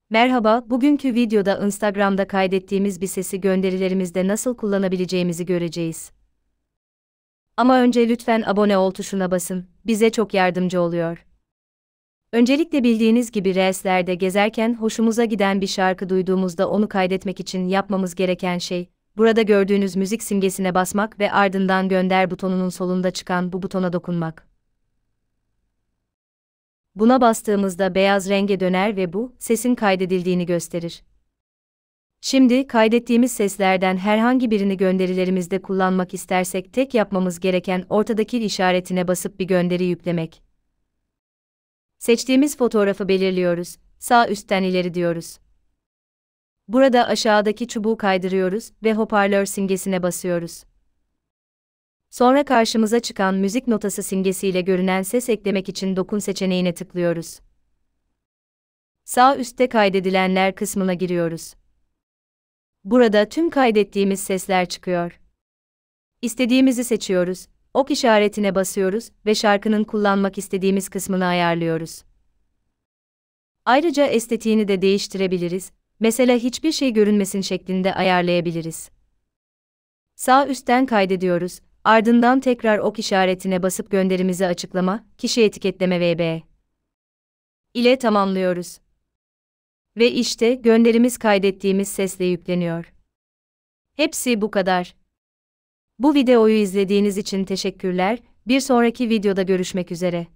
Merhaba, bugünkü videoda Instagram'da kaydettiğimiz bir sesi gönderilerimizde nasıl kullanabileceğimizi göreceğiz. Ama önce lütfen abone ol tuşuna basın, bize çok yardımcı oluyor. Öncelikle bildiğiniz gibi Reels'lerde gezerken hoşumuza giden bir şarkı duyduğumuzda onu kaydetmek için yapmamız gereken şey, burada gördüğünüz müzik simgesine basmak ve ardından gönder butonunun solunda çıkan bu butona dokunmak. Buna bastığımızda beyaz renge döner ve bu, sesin kaydedildiğini gösterir. Şimdi kaydettiğimiz seslerden herhangi birini gönderilerimizde kullanmak istersek tek yapmamız gereken ortadaki işaretine basıp bir gönderi yüklemek. Seçtiğimiz fotoğrafı belirliyoruz, sağ üstten ileri diyoruz. Burada aşağıdaki çubuğu kaydırıyoruz ve hoparlör simgesine basıyoruz. Sonra karşımıza çıkan müzik notası simgesiyle görünen ses eklemek için dokun seçeneğine tıklıyoruz. Sağ üstte kaydedilenler kısmına giriyoruz. Burada tüm kaydettiğimiz sesler çıkıyor. İstediğimizi seçiyoruz, ok işaretine basıyoruz ve şarkının kullanmak istediğimiz kısmını ayarlıyoruz. Ayrıca estetiğini de değiştirebiliriz, mesela hiçbir şey görünmesin şeklinde ayarlayabiliriz. Sağ üstten kaydediyoruz, ardından tekrar ok işaretine basıp gönderimizi açıklama, kişi etiketleme vb ile tamamlıyoruz. Ve işte gönderimiz kaydettiğimiz sesle yükleniyor. Hepsi bu kadar. Bu videoyu izlediğiniz için teşekkürler. Bir sonraki videoda görüşmek üzere.